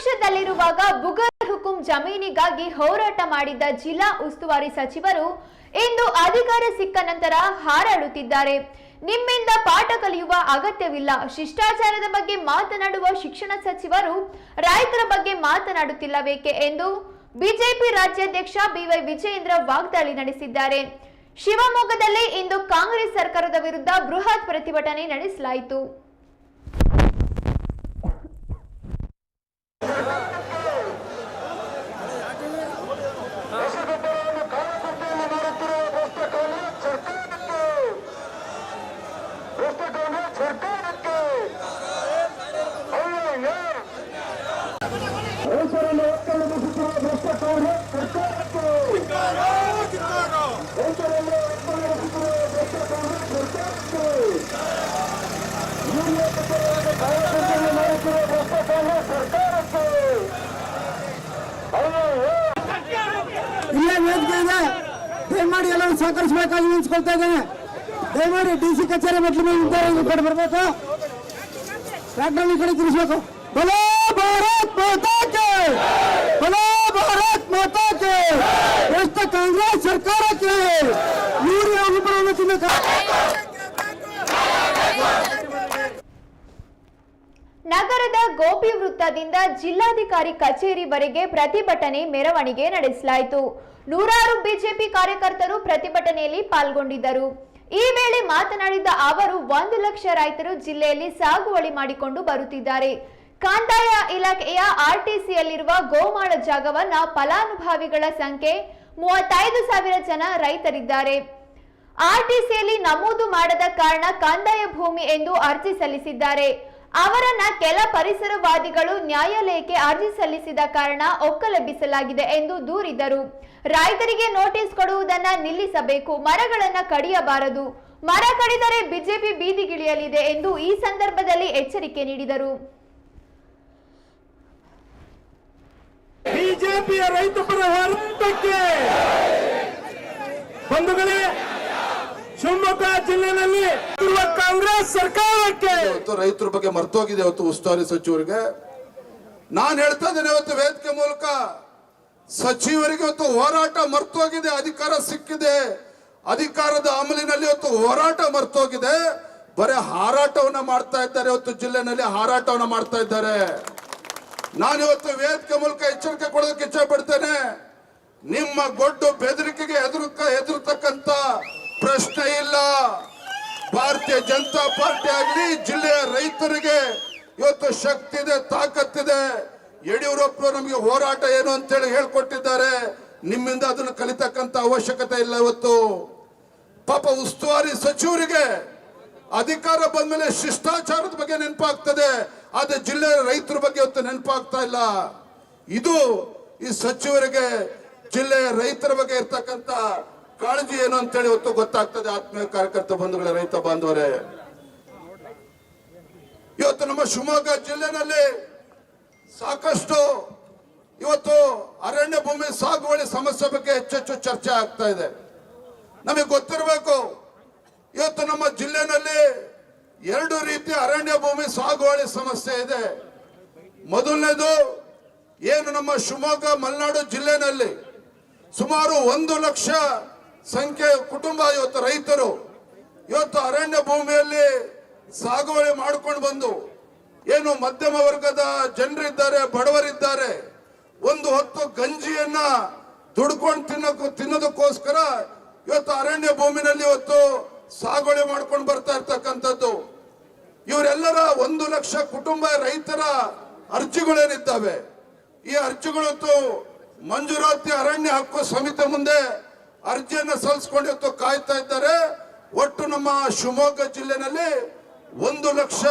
ವಿಪಕ್ಷದಲ್ಲಿರುವಾಗ ಬುಗರ್ ಹುಕುಂ ಜಮೀನಿಗಾಗಿ ಹೋರಾಟ ಮಾಡಿದ್ದ ಜಿಲ್ಲಾ ಉಸ್ತುವಾರಿ ಸಚಿವರು ಇಂದು ಅಧಿಕಾರ ಸಿಕ್ಕ ನಂತರ ಹಾರಾಡುತ್ತಿದ್ದಾರೆ. ನಿಮ್ಮಿಂದ ಪಾಠ ಕಲಿಯುವ ಅಗತ್ಯವಿಲ್ಲ. ಶಿಷ್ಟಾಚಾರದ ಬಗ್ಗೆ ಮಾತನಾಡುವ ಶಿಕ್ಷಣ ಸಚಿವರು ರೈತರ ಬಗ್ಗೆ ಮಾತನಾಡುತ್ತಿಲ್ಲವೇಕೆ ಎಂದು ಬಿಜೆಪಿ ರಾಜ್ಯಾಧ್ಯಕ್ಷ ಬಿವೈ ವಿಜಯೇಂದ್ರ ವಾಗ್ದಾಳಿ ನಡೆಸಿದ್ದಾರೆ. ಶಿವಮೊಗ್ಗದಲ್ಲಿ ಇಂದು ಕಾಂಗ್ರೆಸ್ ಸರ್ಕಾರದ ವಿರುದ್ಧ ಬೃಹತ್ ಪ್ರತಿಭಟನೆ ನಡೆಸಲಾಯಿತು. ಇಲ್ಲೇ ವೇದಿಕೆ ಇದೆ, ದಯಮಾಡಿ ಎಲ್ಲರೂ ಸಹಕರಿಸಬೇಕಾಗಿ ನಿಂತ್ಕೊಳ್ತಾ ಇದ್ದೇನೆ. ದಯಮಾಡಿ ಡಿಸಿ ಕಚೇರಿ ಮೆಟ್ಲು ಮೇಲೆ ಕಡೆ ಬರಬೇಕು, ಟ್ರ್ಯಾಕ್ಟರ್ ಈ ಕಡೆ ತಿರ್ಸ್ಬೇಕು. ಬಲೋ ಭಾರತ್ ಮಾತಾ ಕೆ, ಬಲೋ ಭಾರತ್ ಮಾತಾ ಕೆ, ಎಷ್ಟು ಕಾಂಗ್ರೆಸ್ ಸರ್ಕಾರಕ್ಕೆ ನೀರು ಅನುಭವವನ್ನು ತಿನ್ನಕ. ನಗರದ ಗೋಪಿ ವೃತ್ತದಿಂದ ಜಿಲ್ಲಾಧಿಕಾರಿ ಕಚೇರಿವರೆಗೆ ಪ್ರತಿಭಟನೆ ಮೆರವಣಿಗೆ ನಡೆಸಲಾಯಿತು. ನೂರಾರು ಬಿಜೆಪಿ ಕಾರ್ಯಕರ್ತರು ಪ್ರತಿಭಟನೆಯಲ್ಲಿ ಪಾಲ್ಗೊಂಡಿದ್ದರು. ಈ ವೇಳೆ ಮಾತನಾಡಿದ ಅವರು 1 ಲಕ್ಷ ರೈತರು ಜಿಲ್ಲೆಯಲ್ಲಿ ಸಾಗುವಳಿ ಮಾಡಿಕೊಂಡು ಬರುತ್ತಿದ್ದಾರೆ. ಕಂದಾಯ ಇಲಾಖೆಯ ಆರ್ಟಿಸಿಯಲ್ಲಿರುವ ಗೋಮಾಳ ಜಾಗವನ್ನ ಫಲಾನುಭವಿಗಳ ಸಂಖ್ಯೆ 35,000 ಜನ ರೈತರಿದ್ದಾರೆ. ಆರ್ಟಿಸಿಯಲ್ಲಿ ನಮೂದು ಮಾಡದ ಕಾರಣ ಕಂದಾಯ ಭೂಮಿ ಎಂದು ಅರ್ಜಿ ಸಲ್ಲಿಸಿದ್ದಾರೆ. ಅವರನ್ನ ಕೆಲ ಪರಿಸರವಾದಿಗಳು ನ್ಯಾಯಾಲಯಕ್ಕೆ ಅರ್ಜಿ ಸಲ್ಲಿಸಿದ ಕಾರಣ ಒಕ್ಕಲೆಬ್ಬಿಸಲಾಗಿದೆ ಎಂದು ದೂರಿದರು. ರೈತರಿಗೆ ನೋಟಿಸ್ ಕೊಡುವುದನ್ನ ನಿಲ್ಲಿಸಬೇಕು, ಮರಗಳನ್ನ ಕಡಿಯಬಾರದು, ಮರ ಕಡಿದರೆ ಬಿಜೆಪಿ ಬೀದಿಗಿಳಿಯಲಿದೆ ಎಂದು ಈ ಸಂದರ್ಭದಲ್ಲಿ ಎಚ್ಚರಿಕೆ ನೀಡಿದರು. ಬಿಜೆಪಿಯ ರೈತ ಪರ ಹೋರಾಟಕ್ಕೆ ಬಂಧುಗಳೇ, ಶಿವಮೊಗ್ಗ ಜಿಲ್ಲೆಯಲ್ಲಿ ಇರುವ ಕಾಂಗ್ರೆಸ್ ಸರ್ಕಾರಕ್ಕೆ ರೈತರ ಬಗ್ಗೆ ಮರ್ತೋಗಿದೆ. ಇವತ್ತು ಉಸ್ತುವಾರಿ ಸಚಿವರಿಗೆ ನಾನು ಹೇಳ್ತಾ ಇದ್ದೇನೆ, ಇವತ್ತು ವೇದಿಕೆ ಮೂಲಕ ಸಚಿವರಿಗೆ ಇವತ್ತು ಹೋರಾಟ ಮರ್ತೋಗಿದೆ. ಅಧಿಕಾರ ಸಿಕ್ಕಿದೆ, ಅಧಿಕಾರದ ಅಮಲಿನಲ್ಲಿ ಇವತ್ತು ಹೋರಾಟ ಮರ್ತೋಗಿದೆ. ಬರೀ ಹಾರಾಟವನ್ನ ಮಾಡ್ತಾ ಇದ್ದಾರೆ. ಇವತ್ತು ಜಿಲ್ಲೆನಲ್ಲಿ ಹಾರಾಟವನ್ನ ಮಾಡ್ತಾ ಇದ್ದಾರೆ. ನಾನಿವತ್ತು ವೇದಿಕೆ ಮೂಲಕ ಎಚ್ಚರಿಕೆ ಕೊಡೋದಕ್ಕೆ ಇಚ್ಛೆ ಪಡ್ತೇನೆ. ನಿಮ್ಮ ಗೊಡ್ಡು ಬೆದರಿಕೆಗೆ ಹೆದರತಕ್ಕಂತ ಪ್ರಶ್ನೆ ಇಲ್ಲ. ಭಾರತೀಯ ಜನತಾ ಪಾರ್ಟಿ ಆಗಲಿ, ಜಿಲ್ಲೆಯ ರೈತರಿಗೆ ಇವತ್ತು ಶಕ್ತಿ ಇದೆ, ತಾಕತ್ತಿದೆ. ಯಡಿಯೂರಪ್ಪನವರು ನಮಗೆ ಹೋರಾಟ ಏನು ಅಂತೇಳಿ ಹೇಳ್ಕೊಟ್ಟಿದ್ದಾರೆ. ನಿಮ್ಮಿಂದ ಅದನ್ನು ಕಲಿತಕ್ಕಂತ ಅವಶ್ಯಕತೆ ಇಲ್ಲ. ಇವತ್ತು ಪಾಪ ಉಸ್ತುವಾರಿ ಸಚಿವರಿಗೆ ಅಧಿಕಾರ ಬಂದ ಮೇಲೆ ಶಿಷ್ಟಾಚಾರದ ಬಗ್ಗೆ ನೆನಪಾಗ್ತದೆ, ಆದ್ರೆ ಜಿಲ್ಲೆಯ ರೈತರ ಬಗ್ಗೆ ಇವತ್ತು ನೆನಪಾಗ್ತಾ ಇಲ್ಲ. ಇದು ಈ ಸಚಿವರಿಗೆ ಜಿಲ್ಲೆಯ ರೈತರ ಬಗ್ಗೆ ಇರ್ತಕ್ಕಂತ ಕಾಳಜಿ ಏನು ಅಂತೇಳಿ ಇವತ್ತು ಗೊತ್ತಾಗ್ತದೆ. ಆತ್ಮೀಯ ಕಾರ್ಯಕರ್ತ ಬಂಧುಗಳೇ, ರೈತ ಬಾಂಧವರೇ, ಇವತ್ತು ನಮ್ಮ ಶಿವಮೊಗ್ಗ ಜಿಲ್ಲೆನಲ್ಲಿ ಸಾಕಷ್ಟು ಇವತ್ತು ಅರಣ್ಯ ಭೂಮಿ ಸಾಗುವಳಿ ಸಮಸ್ಯೆ ಬಗ್ಗೆ ಹೆಚ್ಚೆಚ್ಚು ಚರ್ಚೆ ಆಗ್ತಾ ಇದೆ. ನಮಗೆ ಗೊತ್ತಿರಬೇಕು, ಇವತ್ತು ನಮ್ಮ ಜಿಲ್ಲೆನಲ್ಲಿ 2 ರೀತಿಯ ಅರಣ್ಯ ಭೂಮಿ ಸಾಗುವಳಿ ಸಮಸ್ಯೆ ಇದೆ. ಮೊದಲನೇದು ಏನು, ನಮ್ಮ ಶಿವಮೊಗ್ಗ ಮಲೆನಾಡು ಜಿಲ್ಲೆನಲ್ಲಿ ಸುಮಾರು 1 ಲಕ್ಷ ಸಂಖ್ಯೆಯ ಕುಟುಂಬ ಇವತ್ತು ರೈತರು ಇವತ್ತು ಅರಣ್ಯ ಭೂಮಿಯಲ್ಲಿ ಸಾಗುವಳಿ ಮಾಡ್ಕೊಂಡು ಬಂದು ಏನು ಮಧ್ಯಮ ವರ್ಗದ ಜನರಿದ್ದಾರೆ, ಬಡವರಿದ್ದಾರೆ, ಒಂದು ಹೊತ್ತು ಗಂಜಿಯನ್ನ ದುಡ್ಕೊಂಡು ತಿನ್ನೋದಕ್ಕೋಸ್ಕರ ಇವತ್ತು ಅರಣ್ಯ ಭೂಮಿನಲ್ಲಿ ಇವತ್ತು ಸಾಗುವಳಿ ಮಾಡ್ಕೊಂಡು ಬರ್ತಾ ಇರ್ತಕ್ಕಂಥದ್ದು. ಇವರೆಲ್ಲರ 1 ಲಕ್ಷ ಕುಟುಂಬ ರೈತರ ಅರ್ಜಿಗಳೇನಿದ್ದಾವೆ, ಈ ಅರ್ಜಿಗಳು ಮಂಜೂರಾತಿ ಅರಣ್ಯ ಹಕ್ಕು ಸಮಿತಿ ಮುಂದೆ ಅರ್ಜಿಯನ್ನ ಸಲ್ಲಿಸಿಕೊಂಡು ಇವತ್ತು ಕಾಯ್ತಾ ಇದ್ದಾರೆ. ಒಟ್ಟು ನಮ್ಮ ಶಿವಮೊಗ್ಗ ಜಿಲ್ಲೆನಲ್ಲಿ 1 ಲಕ್ಷ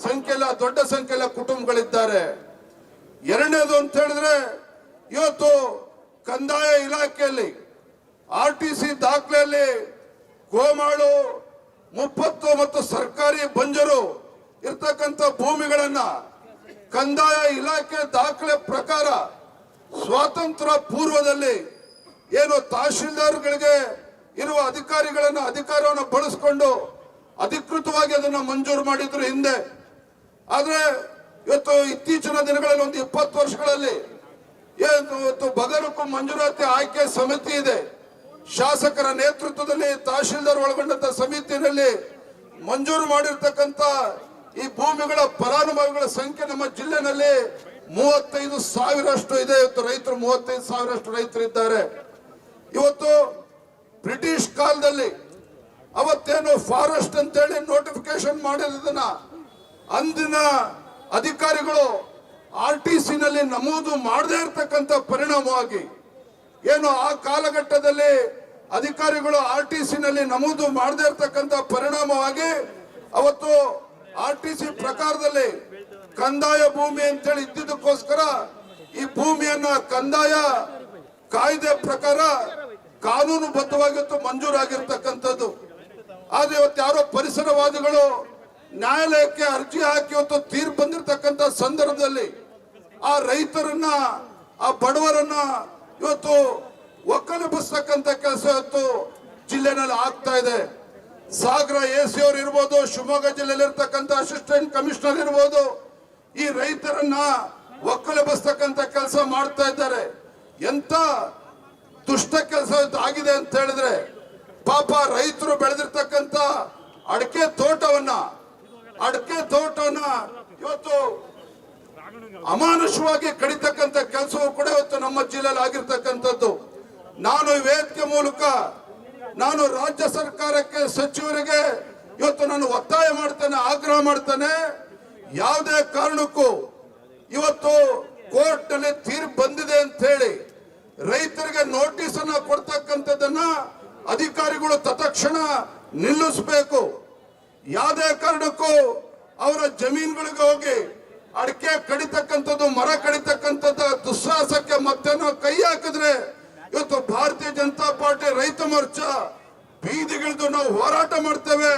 ಸಂಖ್ಯೆಲ್ಲ ದೊಡ್ಡ ಸಂಖ್ಯೆಲ್ಲ ಕುಟುಂಬಗಳಿದ್ದಾರೆ. ಎರಡನೇದು ಅಂತ ಹೇಳಿದ್ರೆ, ಇವತ್ತು ಕಂದಾಯ ಇಲಾಖೆಯಲ್ಲಿ ಆರ್ಟಿಸಿ ದಾಖಲೆಯಲ್ಲಿ ಗೋಮಾಳು, ಮುಪ್ಪತ್ತು ಮತ್ತು ಸರ್ಕಾರಿ ಬಂಜರು ಇರ್ತಕ್ಕಂಥ ಭೂಮಿಗಳನ್ನ ಕಂದಾಯ ಇಲಾಖೆ ದಾಖಲೆ ಪ್ರಕಾರ ಸ್ವಾತಂತ್ರ್ಯ ಪೂರ್ವದಲ್ಲಿ ಏನು ತಹಶೀಲ್ದಾರ್ಗಳಿಗೆ ಇರುವ ಅಧಿಕಾರವನ್ನು ಬಳಸಿಕೊಂಡು ಅಧಿಕೃತವಾಗಿ ಅದನ್ನ ಮಂಜೂರು ಮಾಡಿದ್ರು ಹಿಂದೆ. ಆದ್ರೆ ಇವತ್ತು ಇತ್ತೀಚಿನ ದಿನಗಳಲ್ಲಿ ಒಂದು 20 ವರ್ಷಗಳಲ್ಲಿ ಇವತ್ತು ಬಗರುಕು ಮಂಜೂರಾತಿ ಆಯ್ಕೆ ಸಮಿತಿ ಇದೆ. ಶಾಸಕರ ನೇತೃತ್ವದಲ್ಲಿ ತಹಶೀಲ್ದಾರ್ ಒಳಗೊಂಡಂತ ಸಮಿತಿಯಲ್ಲಿ ಮಂಜೂರು ಮಾಡಿರ್ತಕ್ಕಂಥ ಈ ಭೂಮಿಗಳ ಫಲಾನುಭವಿಗಳ ಸಂಖ್ಯೆ ನಮ್ಮ ಜಿಲ್ಲೆನಲ್ಲಿ 35,000 ಇದೆ. ಇವತ್ತು ರೈತರು 35,000 ರೈತರು ಇದ್ದಾರೆ. ಇವತ್ತು ಬ್ರಿಟಿಷ್ ಕಾಲದಲ್ಲಿ ಅವತ್ತೇನು ಫಾರೆಸ್ಟ್ ಅಂತೇಳಿ ನೋಟಿಫಿಕೇಶನ್ ಮಾಡಿರೋದನ್ನ ಅಂದಿನ ಅಧಿಕಾರಿಗಳು RTC ನಲ್ಲಿ ನಮೂದು ಮಾಡದೇ ಇರತಕ್ಕಂತ ಪರಿಣಾಮವಾಗಿ ಏನು ಆ ಕಾಲಘಟ್ಟದಲ್ಲಿ ಅಧಿಕಾರಿಗಳು RTC ನಲ್ಲಿ ನಮೂದು ಮಾಡದೇ ಇರತಕ್ಕಂತ ಪರಿಣಾಮವಾಗಿ ಅವತ್ತು RTC ಪ್ರಕಾರದಲ್ಲಿ ಕಂದಾಯ ಭೂಮಿ ಅಂತೇಳಿ ಇದ್ದಿದ್ದಕ್ಕೋಸ್ಕರ ಈ ಭೂಮಿಯನ್ನ ಕಂದಾಯ ಕಾಯ್ದೆ ಪ್ರಕಾರ ಕಾನೂನುಬದ್ಧವಾಗಿ ಮಂಜೂರಾಗಿರ್ತಕ್ಕಂಥದ್ದು. ಆದ್ರೆ ಇವತ್ತು ಯಾರೋ ಪರಿಸರವಾದಿಗಳು ನ್ಯಾಯಾಲಯಕ್ಕೆ ಅರ್ಜಿ ಹಾಕಿ ಇವತ್ತು ತೀರ್ಪು ಬಂದಿರತಕ್ಕಂತ ಸಂದರ್ಭದಲ್ಲಿ ಆ ರೈತರನ್ನ ಆ ಬಡವರನ್ನ ಇವತ್ತು ಒಕ್ಕಲೆಬ್ಬಿಸ್ತಕ್ಕಂಥ ಕೆಲಸ ಇವತ್ತು ಜಿಲ್ಲೆನಲ್ಲಿ ಆಗ್ತಾ ಇದೆ. ಸಾಗರ AC ಅವರು ಇರ್ಬೋದು, ಶಿವಮೊಗ್ಗ ಜಿಲ್ಲೆಯಲ್ಲಿ ಇರ್ತಕ್ಕಂಥ ಅಸಿಸ್ಟೆಂಟ್ ಕಮಿಷನರ್ ಇರ್ಬೋದು, ಈ ರೈತರನ್ನ ಒಕ್ಕಲೆಬ್ಬಿಸ್ತಕ್ಕಂಥ ಕೆಲಸ ಮಾಡ್ತಾ ಇದ್ದಾರೆ. ಎಂತ ದುಷ್ಟ ಕೆಲಸ ಆಗಿದೆ ಅಂತ ಹೇಳಿದ್ರೆ, ಪಾಪ ರೈತರು ಬೆಳೆದಿರ್ತಕ್ಕಂಥ ಅಡಕೆ ತೋಟವನ್ನ ಇವತ್ತು ಅಮಾನುಷವಾಗಿ ಕಡಿತಕ್ಕಂಥ ಕೆಲಸವೂ ಕೂಡ ಇವತ್ತು ನಮ್ಮ ಜಿಲ್ಲೆಯಲ್ಲಿ ಆಗಿರ್ತಕ್ಕಂಥದ್ದು. ನಾನು ವೇದಿಕೆ ಮೂಲಕ ನಾನು ರಾಜ್ಯ ಸರ್ಕಾರಕ್ಕೆ, ಸಚಿವರಿಗೆ ಇವತ್ತು ನಾನು ಒತ್ತಾಯ ಮಾಡ್ತೇನೆ, ಆಗ್ರಹ ಮಾಡ್ತೇನೆ. ಯಾವುದೇ ಕಾರಣಕ್ಕೂ ಇವತ್ತು ಕೋರ್ಟ್ ನಲ್ಲಿ ತೀರ್ಪು ಬಂದಿದೆ ಅಂತ ಹೇಳಿ ರೈತರಿಗೆ ನೋಟಿಸ್ ಅನ್ನ ಕೊಡ್ತಕ್ಕಂಥದ್ದನ್ನ ಅಧಿಕಾರಿಗಳು ತತ್ಕ್ಷಣ ನಿಲ್ಲಿಸಬೇಕು. ಯಾವುದೇ ಕಾರಣಕ್ಕೂ ಅವರ ಜಮೀನುಗಳಿಗೆ ಹೋಗಿ ಅಡಿಕೆ ಕಡಿತಕ್ಕಂಥದ್ದು, ಮರ ಕಡಿತಕ್ಕಂಥದ್ದು ದುಸ್ಸಾಹಸಕ್ಕೆ ಮತ್ತೆ ನಾವು ಕೈ ಹಾಕಿದ್ರೆ ಇವತ್ತು ಭಾರತೀಯ ಜನತಾ ಪಾರ್ಟಿ ರೈತ ಮೋರ್ಚಾ ಬೀದಿಗಿಳಿದು ನಾವು ಹೋರಾಟ ಮಾಡ್ತೇವೆ.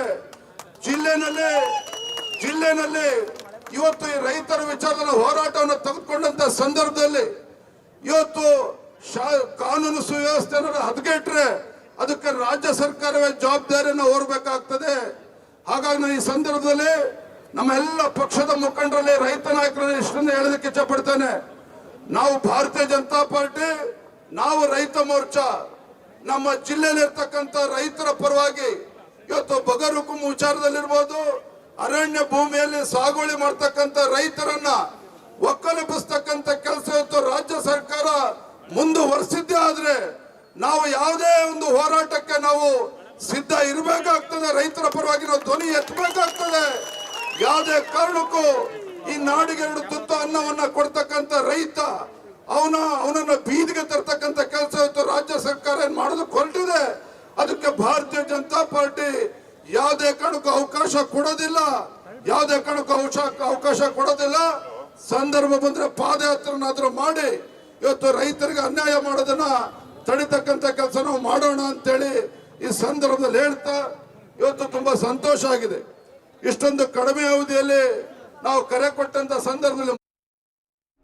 ಜಿಲ್ಲೆನಲ್ಲಿ ಇವತ್ತು ಈ ರೈತರ ವಿಚಾರದಲ್ಲಿ ಹೋರಾಟವನ್ನು ತೆಗೆದುಕೊಂಡಂತ ಸಂದರ್ಭದಲ್ಲಿ ಇವತ್ತು ಕಾನೂನು ಸುವ್ಯವಸ್ಥೆಯನ್ನು ಹದಗೆಟ್ರೆ ಅದಕ್ಕೆ ರಾಜ್ಯ ಸರ್ಕಾರವೇ ಜವಾಬ್ದಾರಿಯನ್ನು ಹೊರಬೇಕಾಗ್ತದೆ. ಹಾಗಾಗಿ ನಾನು ಈ ಸಂದರ್ಭದಲ್ಲಿ ನಮ್ಮ ಎಲ್ಲ ಪಕ್ಷದ ಮುಖಂಡರಲ್ಲಿ, ರೈತ ನಾಯಕರಲ್ಲಿ ಇಷ್ಟನ್ನು ಹೇಳೋದಕ್ಕೆ ಇಚ್ಛಪಡ್ತೇನೆ. ನಾವು ಭಾರತೀಯ ಜನತಾ ಪಾರ್ಟಿ, ನಾವು ರೈತ ಮೋರ್ಚಾ ನಮ್ಮ ಜಿಲ್ಲೆಯಲ್ಲಿ ಇರ್ತಕ್ಕಂಥ ರೈತರ ಪರವಾಗಿ ಇವತ್ತು ಬಗರುಕುಂ ವಿಚಾರದಲ್ಲಿರ್ಬೋದು, ಅರಣ್ಯ ಭೂಮಿಯಲ್ಲಿ ಸಾಗುವಳಿ ಮಾಡ್ತಕ್ಕಂಥ ರೈತರನ್ನ ಒಕ್ಕಲೆಬ್ಬಿಸ್ತಕ್ಕಂಥ ಕೆಲಸ ಇವತ್ತು ರಾಜ್ಯ ಸರ್ಕಾರ ಮುಂದುವರೆಸಿದ್ದೇ ಆದ್ರೆ ನಾವು ಯಾವುದೇ ಒಂದು ಹೋರಾಟಕ್ಕೆ ನಾವು ಸಿದ್ಧ ಇರಬೇಕಾಗ್ತದೆ. ರೈತರ ಪರವಾಗಿ ನಾವು ಧ್ವನಿ ಎತ್ತಬೇಕಾಗ್ತದೆ. ಯಾವುದೇ ಕಾರಣಕ್ಕೂ ಈ ನಾಡಿಗೆ 2 ತುತ್ತು ಅನ್ನವನ್ನ ಕೊಡ್ತಕ್ಕಂಥ ರೈತ ಅವನನ್ನ ಬೀದಿಗೆ ತರ್ತಕ್ಕಂಥ ಕೆಲಸ ಇವತ್ತು ರಾಜ್ಯ ಸರ್ಕಾರ ಏನ್ ಮಾಡೋದಕ್ಕೆ ಹೊರಟಿದೆ. ಅದಕ್ಕೆ ಭಾರತೀಯ ಜನತಾ ಪಾರ್ಟಿ ಯಾವುದೇ ಕಾರಣಕ್ಕೂ ಅವಕಾಶ ಕೊಡೋದಿಲ್ಲ. ಸಂದರ್ಭ ಬಂದ್ರೆ ಪಾದಯಾತ್ರೆನಾದ್ರೂ ಮಾಡಿ ಇವತ್ತು ರೈತರಿಗೆ ಅನ್ಯಾಯ ಮಾಡೋದನ್ನ ತಡಿತಕ್ಕಂಥ ಕೆಲಸ ನಾವು ಮಾಡೋಣ ಅಂತೇಳಿ ಈ ಸಂದರ್ಭದಲ್ಲಿ ಹೇಳ್ತಾ ಇವತ್ತು ತುಂಬಾ ಸಂತೋಷ ಆಗಿದೆ. ಇಷ್ಟೊಂದು ಕಡಿಮೆ ಅವಧಿಯಲ್ಲಿ ನಾವು ಕರೆ ಕೊಟ್ಟಂತ ಸಂದರ್ಭದಲ್ಲಿ